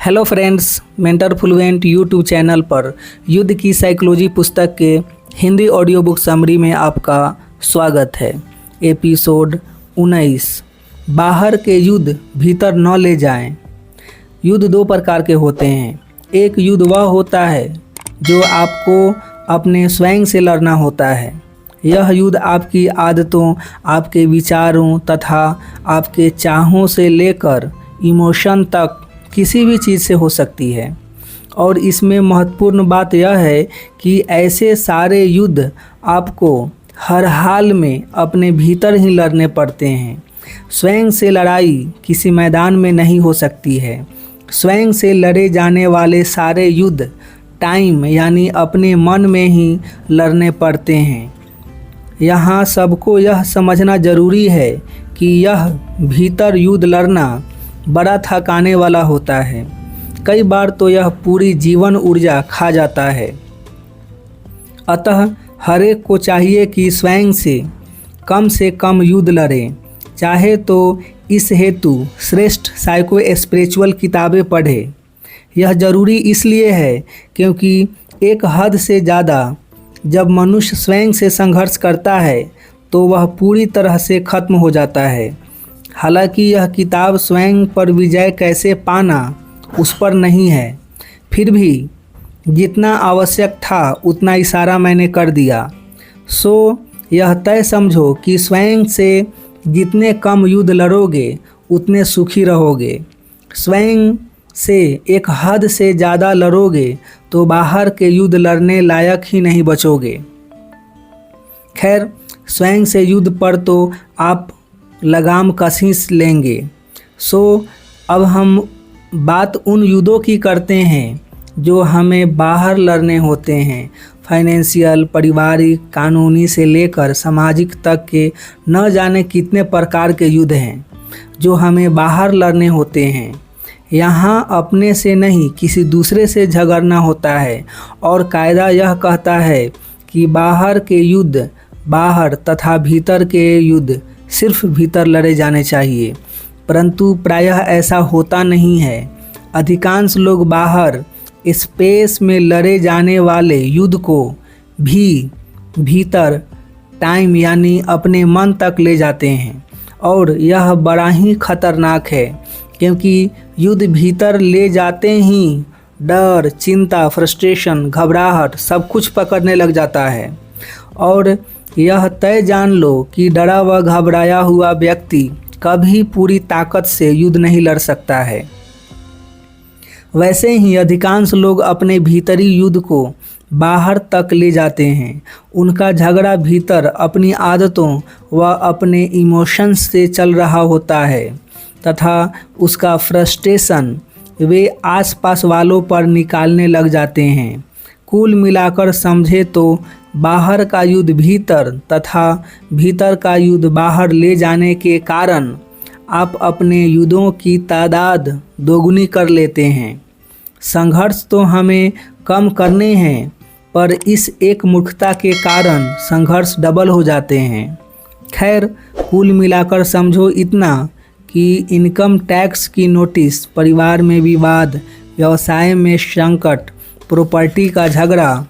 Hello friends, mentor fluent YouTube channel पर युद्ध की साइकोलॉजी पुस्तक के हिंदी ऑडियो बुक समरी में आपका स्वागत है। एपिसोड 19, बाहर के युद्ध भीतर न ले जाएं। युद्ध दो प्रकार के होते हैं। एक युद्ध वह होता है जो आपको अपने स्वयं से लड़ना होता है। यह युद्ध आपकी आदतों, आपके विचारों तथा आपके चाहों से लेकर इमोशन तक किसी भी चीज़ से हो सकती है। और इसमें महत्वपूर्ण बात यह है कि ऐसे सारे युद्ध आपको हर हाल में अपने भीतर ही लड़ने पड़ते हैं। स्वयं से लड़ाई किसी मैदान में नहीं हो सकती है। स्वयं से लड़े जाने वाले सारे युद्ध टाइम यानी अपने मन में ही लड़ने पड़ते हैं। यहाँ सबको यह समझना ज़रूरी है कि यह भीतर युद्ध लड़ना बड़ा थकाने वाला होता है। कई बार तो यह पूरी जीवन ऊर्जा खा जाता है। अतः हर एक को चाहिए कि स्वयं से कम युद्ध लड़े। चाहे तो इस हेतु श्रेष्ठ साइको स्पिरिचुअल किताबें पढ़े। यह ज़रूरी इसलिए है क्योंकि एक हद से ज़्यादा जब मनुष्य स्वयं से संघर्ष करता है तो वह पूरी तरह से खत्म हो जाता है। हालांकि यह किताब स्वयं पर विजय कैसे पाना उस पर नहीं है, फिर भी जितना आवश्यक था उतना इशारा मैंने कर दिया। सो यह तय समझो कि स्वयं से जितने कम युद्ध लड़ोगे उतने सुखी रहोगे। स्वयं से एक हद से ज़्यादा लड़ोगे तो बाहर के युद्ध लड़ने लायक ही नहीं बचोगे। खैर, स्वयं से युद्ध पर तो आप लगाम कसीस लेंगे। सो अब हम बात उन युद्धों की करते हैं जो हमें बाहर लड़ने होते हैं। फाइनेंशियल, पारिवारिक, कानूनी से लेकर सामाजिक तक के न जाने कितने प्रकार के युद्ध हैं जो हमें बाहर लड़ने होते हैं। यहाँ अपने से नहीं किसी दूसरे से झगड़ना होता है और कायदा यह कहता है कि बाहर के युद्ध बाहर तथा भीतर के युद्ध सिर्फ भीतर लड़े जाने चाहिए। परंतु प्रायः ऐसा होता नहीं है। अधिकांश लोग बाहर स्पेस में लड़े जाने वाले युद्ध को भी भीतर टाइम यानी अपने मन तक ले जाते हैं और यह बड़ा ही खतरनाक है क्योंकि युद्ध भीतर ले जाते ही डर, चिंता, फ्रस्ट्रेशन, घबराहट सब कुछ पकड़ने लग जाता है। और यह तय जान लो कि डरा व घबराया हुआ व्यक्ति कभी पूरी ताकत से युद्ध नहीं लड़ सकता है। वैसे ही अधिकांश लोग अपने भीतरी युद्ध को बाहर तक ले जाते हैं। उनका झगड़ा भीतर अपनी आदतों व अपने इमोशंस से चल रहा होता है तथा उसका फ्रस्ट्रेशन वे आसपास वालों पर निकालने लग जाते हैं। कुल मिलाकर समझे तो बाहर का युद्ध भीतर तथा भीतर का युद्ध बाहर ले जाने के कारण आप अपने युद्धों की तादाद दोगुनी कर लेते हैं। संघर्ष तो हमें कम करने हैं पर इस एक मूर्खता के कारण संघर्ष डबल हो जाते हैं। खैर, कुल मिलाकर समझो इतना कि इनकम टैक्स की नोटिस, परिवार में विवाद, व्यवसाय में संकट, प्रॉपर्टी का झगड़ा,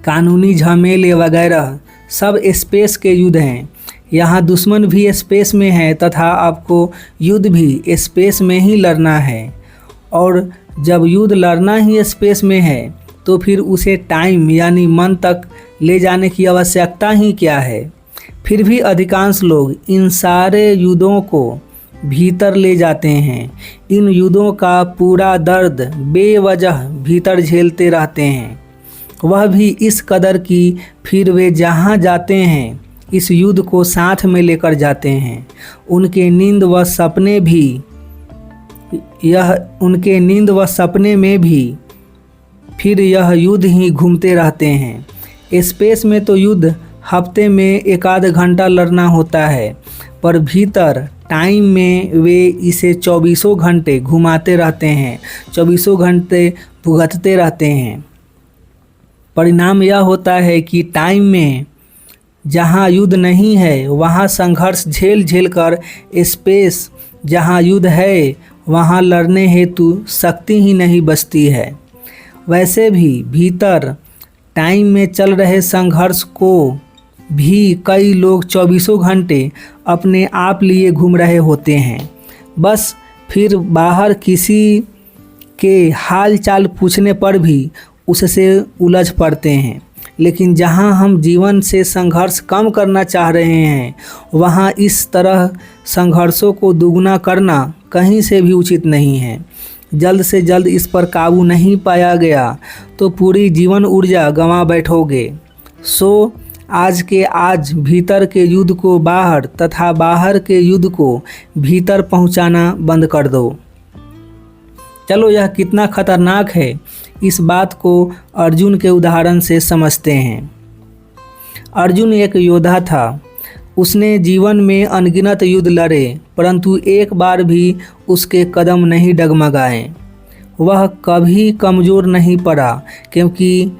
कानूनी झमेले वगैरह सब स्पेस के युद्ध हैं। यहाँ दुश्मन भी स्पेस में है तथा आपको युद्ध भी स्पेस में ही लड़ना है। और जब युद्ध लड़ना ही स्पेस में है तो फिर उसे टाइम यानी मन तक ले जाने की आवश्यकता ही क्या है। फिर भी अधिकांश लोग इन सारे युद्धों को भीतर ले जाते हैं। इन युद्धों का पूरा दर्द बेवजह भीतर झेलते रहते हैं, वह भी इस कदर कि फिर वे जहाँ जाते हैं इस युद्ध को साथ में लेकर जाते हैं। उनके नींद व सपने में भी फिर यह युद्ध ही घूमते रहते हैं। स्पेस में तो युद्ध हफ्ते में एक आध घंटा लड़ना होता है पर भीतर टाइम में वे इसे 24 घंटे घुमाते रहते हैं, 24 घंटे भुगतते रहते हैं। परिणाम यह होता है कि टाइम में जहाँ युद्ध नहीं है वहाँ संघर्ष झेल कर स्पेस जहाँ युद्ध है वहाँ लड़ने हेतु शक्ति ही नहीं बचती है। वैसे भी भीतर टाइम में चल रहे संघर्ष को भी कई लोग 24 घंटे अपने आप लिए घूम रहे होते हैं। बस फिर बाहर किसी के हाल चाल पूछने पर भी उससे उलझ पड़ते हैं। लेकिन जहां हम जीवन से संघर्ष कम करना चाह रहे हैं, वहां इस तरह संघर्षों को दुगुना करना कहीं से भी उचित नहीं है। जल्द से जल्द इस पर काबू नहीं पाया गया तो पूरी जीवन ऊर्जा गंवा बैठोगे। सो आज के आज भीतर के युद्ध को बाहर तथा बाहर के युद्ध को भीतर पहुंचाना बंद कर दो। चलो यह कितना खतरनाक है, इस बात को अर्जुन के उदाहरण से समझते हैं। अर्जुन एक योद्धा था। उसने जीवन में अनगिनत युद्ध लड़े, परंतु एक बार भी उसके कदम नहीं डगमगाए। वह कभी कमज़ोर नहीं पड़ा, क्योंकि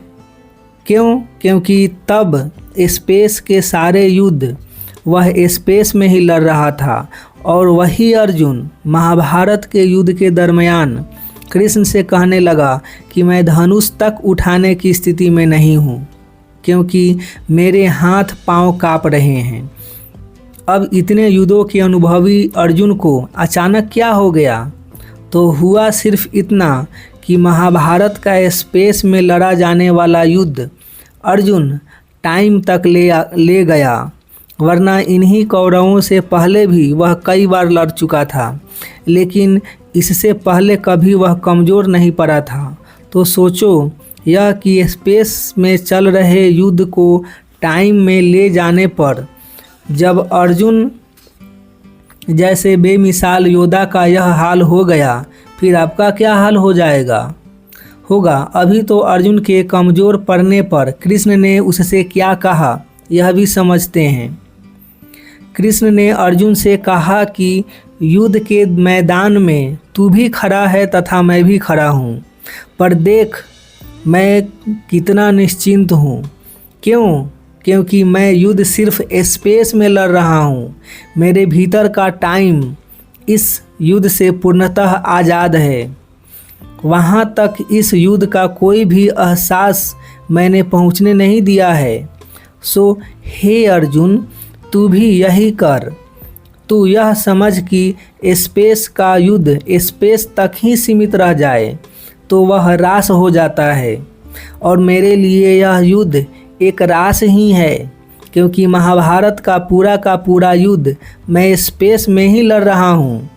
तब स्पेस के सारे युद्ध वह स्पेस में ही लड़ रहा था। और वही अर्जुन महाभारत के युद्ध के दरमियान कृष्ण से कहने लगा कि मैं धनुष तक उठाने की स्थिति में नहीं हूँ, क्योंकि मेरे हाथ पांव काँप रहे हैं। अब इतने युद्धों के अनुभवी अर्जुन को अचानक क्या हो गया? तो हुआ सिर्फ इतना कि महाभारत का स्पेस में लड़ा जाने वाला युद्ध अर्जुन टाइम तक ले गया, वरना इन्हीं कौरवों से पहले भी वह कई बार लड़ चुका था, लेकिन इससे पहले कभी वह कमज़ोर नहीं पड़ा था। तो सोचो यह कि स्पेस में चल रहे युद्ध को टाइम में ले जाने पर जब अर्जुन जैसे बेमिसाल योद्धा का यह हाल हो गया, फिर आपका क्या हाल हो होगा। अभी तो अर्जुन के कमज़ोर पड़ने पर कृष्ण ने उससे क्या कहा यह भी समझते हैं। कृष्ण ने अर्जुन से कहा कि युद्ध के मैदान में तू भी खड़ा है तथा मैं भी खड़ा हूँ, पर देख मैं कितना निश्चिंत हूँ। क्योंकि मैं युद्ध सिर्फ स्पेस में लड़ रहा हूँ। मेरे भीतर का टाइम इस युद्ध से पूर्णतः आज़ाद है। वहाँ तक इस युद्ध का कोई भी एहसास मैंने पहुँचने नहीं दिया है। सो हे अर्जुन, तू भी यही कर। तू यह समझ कि स्पेस का युद्ध स्पेस तक ही सीमित रह जाए तो वह रास हो जाता है, और मेरे लिए यह युद्ध एक रास ही है, क्योंकि महाभारत का पूरा युद्ध मैं स्पेस में ही लड़ रहा हूँ।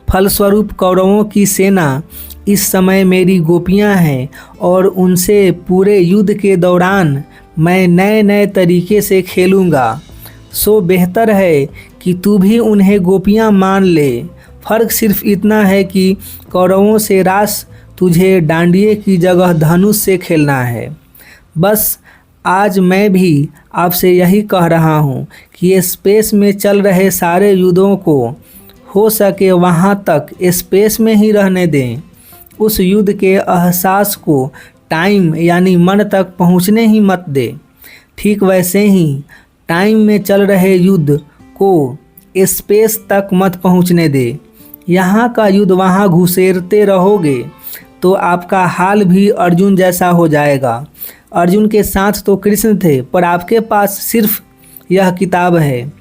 फलस्वरूप कौरवों की सेना इस समय मेरी गोपियाँ हैं, और उनसे पूरे युद्ध के दौरान मैं नए नए तरीके से खेलूँगा। सो बेहतर है कि तू भी उन्हें गोपियाँ मान ले। फ़र्क सिर्फ इतना है कि कौरवों से रास तुझे डांडिये की जगह धनुष से खेलना है। बस आज मैं भी आपसे यही कह रहा हूँ कि स्पेस में चल रहे सारे युद्धों को हो सके वहाँ तक स्पेस में ही रहने दें। उस युद्ध के एहसास को टाइम यानी मन तक पहुँचने ही मत दे। ठीक वैसे ही टाइम में चल रहे युद्ध को स्पेस तक मत पहुँचने दे। यहाँ का युद्ध वहाँ घुसेरते रहोगे तो आपका हाल भी अर्जुन जैसा हो जाएगा। अर्जुन के साथ तो कृष्ण थे, पर आपके पास सिर्फ यह किताब है।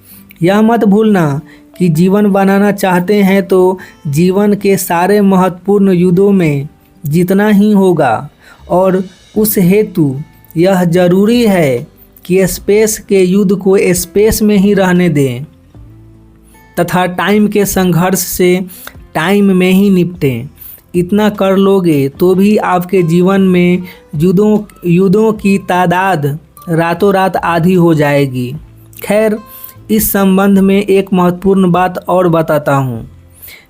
यह मत भूलना कि जीवन बनाना चाहते हैं तो जीवन के सारे महत्वपूर्ण युद्धों में जीतना ही होगा, और उस हेतु यह जरूरी है कि स्पेस के युद्ध को स्पेस में ही रहने दें तथा टाइम के संघर्ष से टाइम में ही निपटें। इतना कर लोगे तो भी आपके जीवन में युद्धों की तादाद रातों रात आधी हो जाएगी। खैर, इस संबंध में एक महत्वपूर्ण बात और बताता हूँ।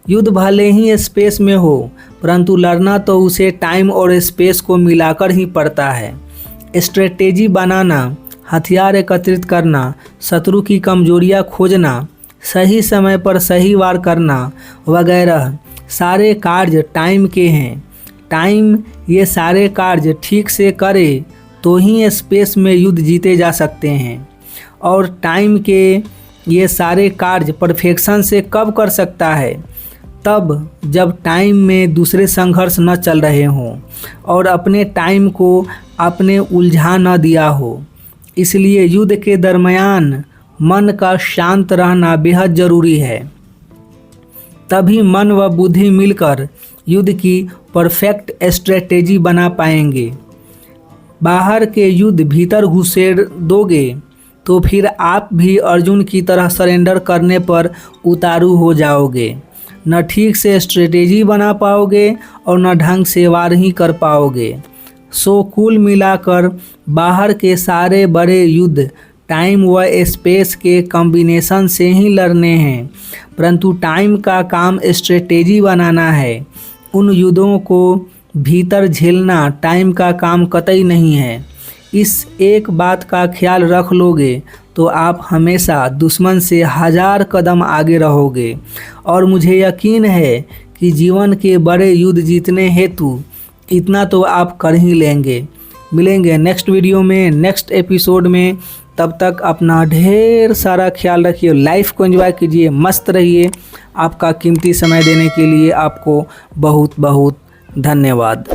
युद्ध भले ही स्पेस में हो, परंतु लड़ना तो उसे टाइम और स्पेस को मिलाकर ही पड़ता है। स्ट्रेटेजी बनाना, हथियार एकत्रित करना, शत्रु की कमजोरियाँ खोजना, सही समय पर सही वार करना वगैरह सारे कार्य टाइम के हैं। टाइम ये सारे कार्य ठीक से करे तो ही स्पेस में युद्ध जीते जा सकते हैं, और टाइम के ये सारे कार्य परफेक्शन से कब कर सकता है? तब जब टाइम में दूसरे संघर्ष न चल रहे हों और अपने टाइम को आपने उलझा न दिया हो। इसलिए युद्ध के दरमियान मन का शांत रहना बेहद ज़रूरी है। तभी मन व बुद्धि मिलकर युद्ध की परफेक्ट स्ट्रेटेजी बना पाएंगे। बाहर के युद्ध भीतर घुसेड़ दोगे तो फिर आप भी अर्जुन की तरह सरेंडर करने पर उतारू हो जाओगे। न ठीक से स्ट्रेटेजी बना पाओगे और न ढंग से वार ही कर पाओगे। सो कुल मिलाकर बाहर के सारे बड़े युद्ध टाइम व स्पेस के कॉम्बिनेशन से ही लड़ने हैं, परंतु टाइम का काम स्ट्रेटेजी बनाना है। उन युद्धों को भीतर झेलना टाइम का काम कतई नहीं है। इस एक बात का ख्याल रख लोगे तो आप हमेशा दुश्मन से 1000 कदम आगे रहोगे और मुझे यकीन है कि जीवन के बड़े युद्ध जीतने हेतु इतना तो आप कर ही लेंगे। मिलेंगे नेक्स्ट वीडियो में, नेक्स्ट एपिसोड में। तब तक अपना ढेर सारा ख्याल रखिए, लाइफ को एंजॉय कीजिए, मस्त रहिए। आपका कीमती समय देने के लिए आपको बहुत बहुत धन्यवाद।